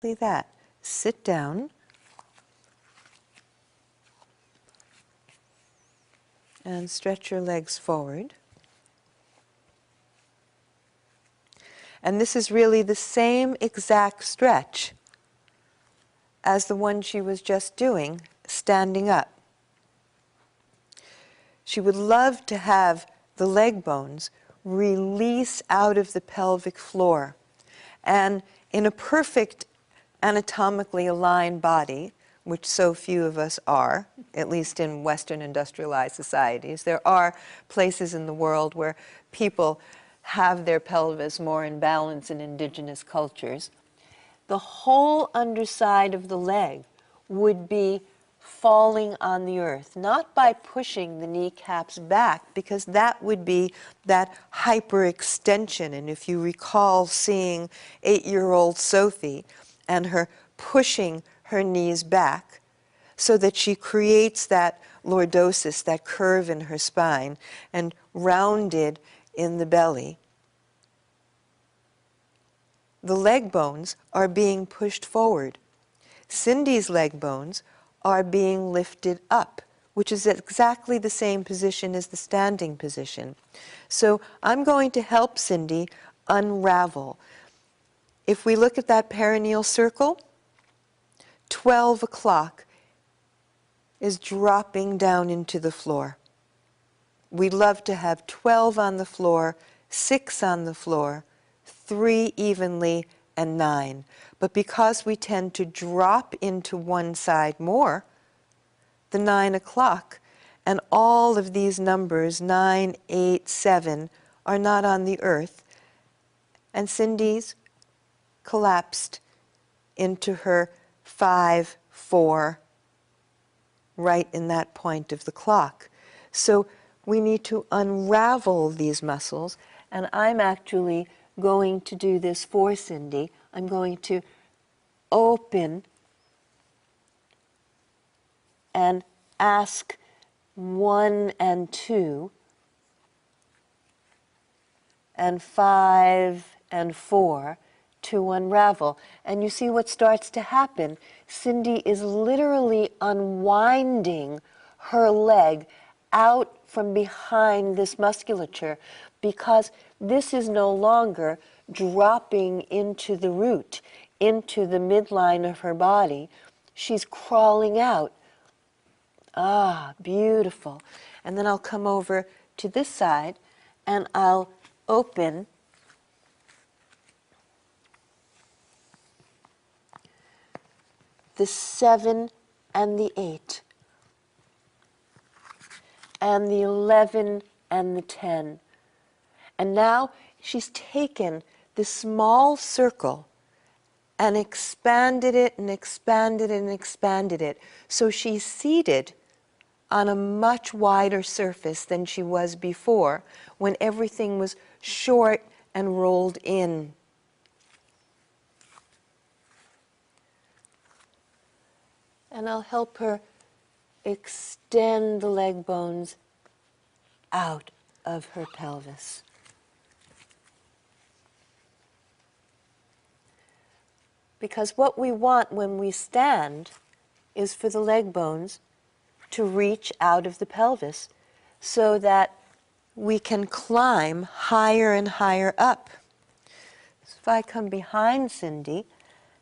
that. Sit down and stretch your legs forward. And this is really the same exact stretch as the one she was just doing, standing up. She would love to have the leg bones release out of the pelvic floor. And in a perfect anatomically aligned body, which so few of us are, at least in Western industrialized societies, there are places in the world where people have their pelvis more in balance in indigenous cultures. The whole underside of the leg would be falling on the earth, not by pushing the kneecaps back, because that would be that hyperextension. And if you recall seeing 8-year-old Sophie and her pushing her knees back so that she creates that lordosis, that curve in her spine, and rounded in the belly, the leg bones are being pushed forward. Cindy's leg bones are being lifted up, which is exactly the same position as the standing position. So I'm going to help Cindy unravel. If we look at that perineal circle, 12 o'clock is dropping down into the floor. We'd love to have 12 on the floor, 6 on the floor, 3 evenly, and 9. But because we tend to drop into one side more, the 9 o'clock, and all of these numbers, 9, 8, 7, are not on the earth. And Cindy's collapsed into her 5, 4, right in that point of the clock. So we need to unravel these muscles, and I'm actually going to do this for Cindy. I'm going to open and ask 1 and 2 and 5 and 4 to unravel. And you see what starts to happen. Cindy is literally unwinding her leg out from behind this musculature, because this is no longer dropping into the root, into the midline of her body. She's crawling out. Ah, beautiful. And then I'll come over to this side and I'll open the 7 and the 8 and the 11 and the 10. And now she's taken this small circle and expanded it and expanded it and expanded it. So she's seated on a much wider surface than she was before, when everything was short and rolled in. And I'll help her extend the leg bones out of her pelvis. Because what we want when we stand is for the leg bones to reach out of the pelvis so that we can climb higher and higher up. So if I come behind Cindy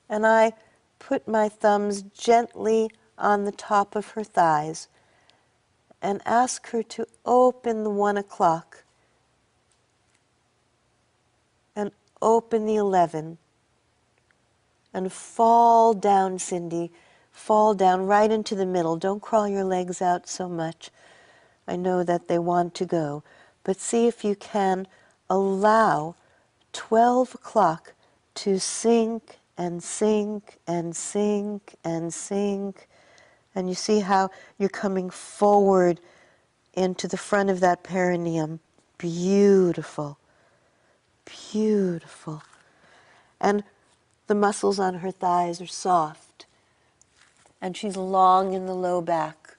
and I put my thumbs gently on the top of her thighs and ask her to open the 1 o'clock and open the 11 and fall down, Cindy, fall down right into the middle. Don't crawl your legs out so much. I know that they want to go, but see if you can allow 12 o'clock to sink and sink and sink and sink. And you see how you're coming forward into the front of that perineum. Beautiful, beautiful. And the muscles on her thighs are soft, and she's long in the low back.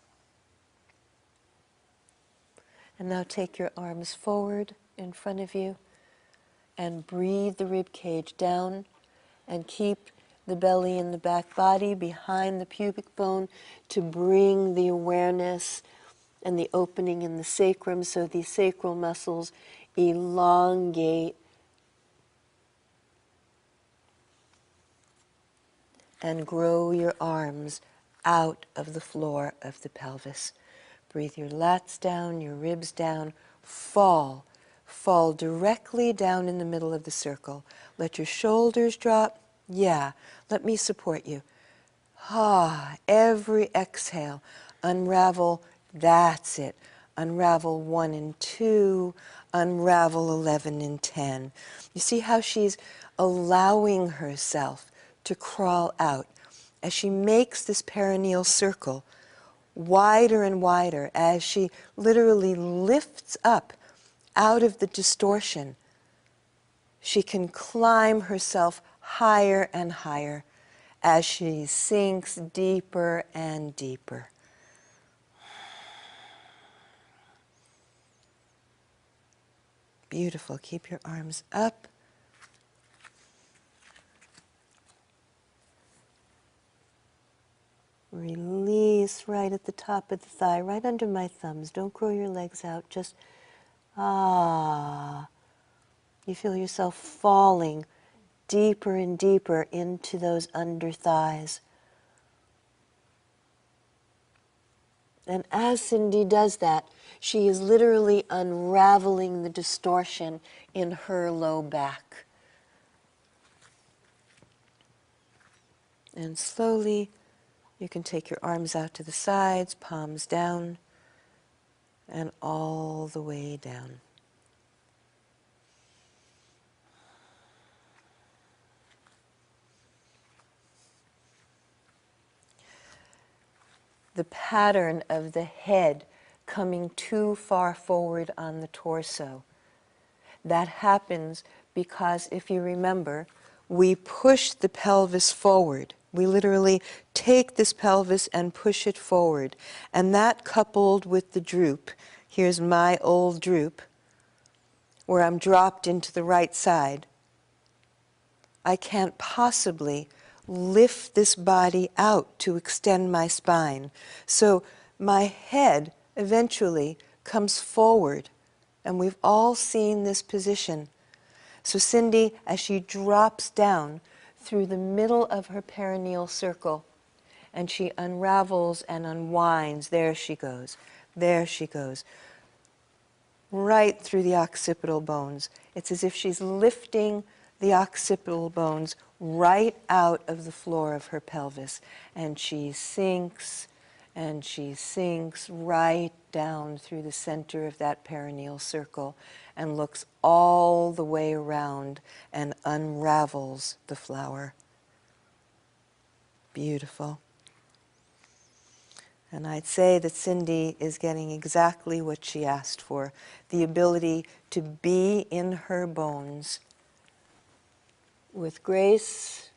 And now take your arms forward in front of you and breathe the rib cage down and keep the belly and the back body behind the pubic bone to bring the awareness and the opening in the sacrum, so the sacral muscles elongate and grow your arms out of the floor of the pelvis. Breathe your lats down, your ribs down, fall. Fall directly down in the middle of the circle. Let your shoulders drop. Yeah, let me support you. Ah, every exhale, unravel, that's it. Unravel 1 and 2, unravel 11 and 10. You see how she's allowing herself to crawl out as she makes this perineal circle wider and wider, as she literally lifts up out of the distortion. She can climb herself higher and higher as she sinks deeper and deeper. Beautiful. Keep your arms up. Release right at the top of the thigh, right under my thumbs. Don't grow your legs out. Just, ah. You feel yourself falling deeper and deeper into those under thighs. And as Cindy does that, she is literally unraveling the distortion in her low back. And slowly, you can take your arms out to the sides, palms down, and all the way down. The pattern of the head coming too far forward on the torso. That happens because, if you remember, we push the pelvis forward. We literally take this pelvis and push it forward. And that, coupled with the droop, here's my old droop, where I'm dropped into the right side, I can't possibly lift this body out to extend my spine. So my head eventually comes forward, and we've all seen this position. So Cindy, as she drops down through the middle of her perineal circle, and she unravels and unwinds, there she goes, right through the occipital bones. It's as if she's lifting the occipital bones right out of the floor of her pelvis. And she sinks right down through the center of that perineal circle and looks all the way around and unravels the flower. Beautiful. And I'd say that Cindy is getting exactly what she asked for, the ability to be in her bones with grace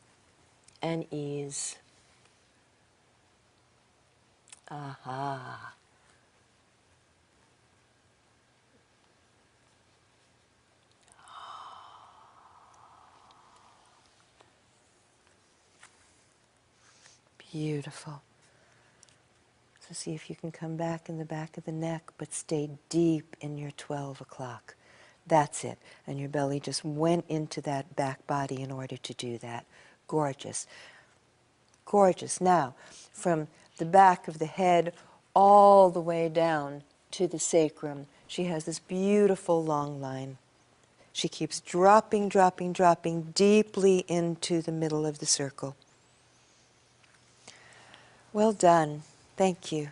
and ease. Aha. Beautiful. So see if you can come back in the back of the neck, but stay deep in your 12 o'clock. That's it. And your belly just went into that back body in order to do that. Gorgeous. Gorgeous. Now, from the back of the head all the way down to the sacrum, she has this beautiful long line. She keeps dropping, dropping, dropping deeply into the middle of the circle. Well done. Thank you.